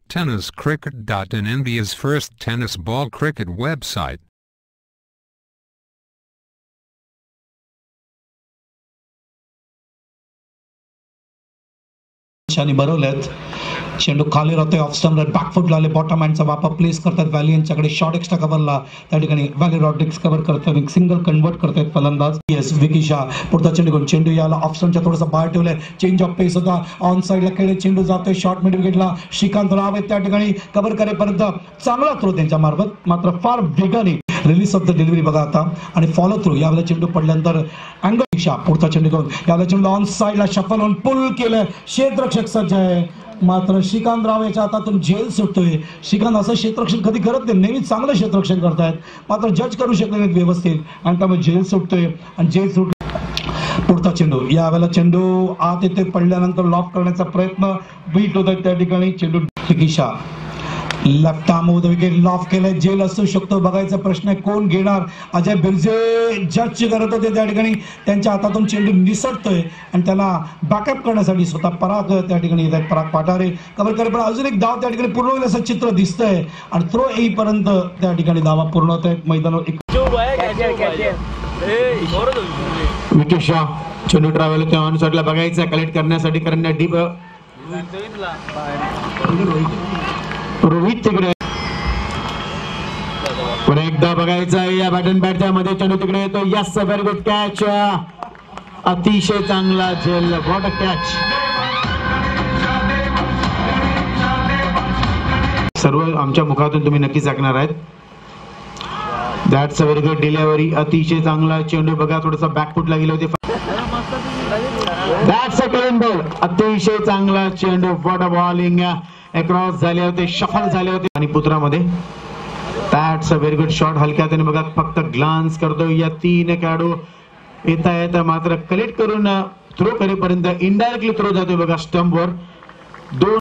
TennisCricket.in, India's first tennis ball cricket website. भरवलेत. चेंडू खाली राहतोय ऑफ स्टंप, बॅकफुट लावले, बॉटम हँडचा वापर प्लेस करतात. व्हॅली यांच्याकडे शॉर्ट एक्स्ट्रा कव्हरला त्या ठिकाणी व्हॅली रॉड्रिक्स कव्हर करतोय, सिंगल कन्वर्ट करतायत फलंदाज. येस, विकी शाह पुढचा चेंडू घेऊन, चेंडू याला ऑफ स्टंपच्या थोडासा बाहेर ठेवलाय. चेंज ऑफ पेस होता, ऑन साईडला खेळ, चेंडू जातोय शॉर्ट मिड विकेटला. श्रीकांत राव आहेत त्या ठिकाणी कव्हर करेपर्यंत चांगला थ्रो त्यांच्या मार्फत, मात्र फार वेगाने रिलीज ऑफ द डिलिव्हरी बघा आता आणि फॉलो थ्रू. यावेळेला चेंडू पडल्यानंतर अँगल शाह पुढचा चेंडू घेऊन, यावेळेला चेंडू ऑन साईडला शफल होऊन पुल केलंय. क्षेत्ररक्षक सज्ज आहे, मात्र श्रीकांत राव याच्या हातातून झेल सुटतोय. श्रीकांत असं क्षेत्ररक्षण कधी करत नाही, नेहमी चांगलं क्षेत्ररक्षण करतायत, मात्र जज करू शकले नाहीत व्यवस्थित आणि त्यामुळे झेल सुटतोय आणि झेल सुट. पुढचा चेंडू, यावेळेला चेंडू आत येते, पडल्यानंतर लॉक करण्याचा प्रयत्न बीट होत आहे त्या ठिकाणी. चेंडू Vicky Shah left arm wicket loaf केलंय, जेल असू शकतो, बघायचा प्रश्न आहे कोण घेणार. अजय बिर्जे जज करत होते त्या ठिकाणी, त्यांच्या हातातून चेंडू निसटतोय आणि त्याला बॅकअप करण्यासाठी स्वतः पराग त्या ठिकाणी येत आहेत. पराग पाठारे कव्हर करे, पण अजून एक धाव त्या ठिकाणी पूर्ण होईल असं चित्र दिसतंय आणि थ्रो येईपर्यंत त्या ठिकाणी धावा पूर्ण होत आहेत. मैदानावर विकी शाह चेंडू ट्रॅव्हल होते ऑन साईडला, बघायचं कलेक्ट करण्यासाठी करण्या डीप रोहित तिकडे पुन्हा एकदा बघायचं आहे या बॅट अँड बॅटच्या मध्ये. चेंडू तिकडे येतो. यस, व्हेरी गुड कॅच, अतिशय चांगला झेल, व्हॉट अ कॅच. सर्व आमच्या मुखातून तुम्ही नक्कीच ऐकणार आहेत. That's a very good delivery, अतिशय चांगला चेंडू बघा, थोडासा बॅकफुटला गेले होते. दॅट्स अ क्लीन बॉल, अतिशय चांगला चेंडू, व्हॉट अ बॉलिंग, अक्रॉस झाले होते, शफल झाले होते आणि पुत्रामध्ये. That's a very good shot, हलक्यात बघा, फक्त ग्लान्स करतो. या तीन खेळाडू येता येता मात्र कलेक्ट करून थ्रो करेपर्यंत इनडायरेक्टली थ्रो जातोय बघा स्टंपवर. दोन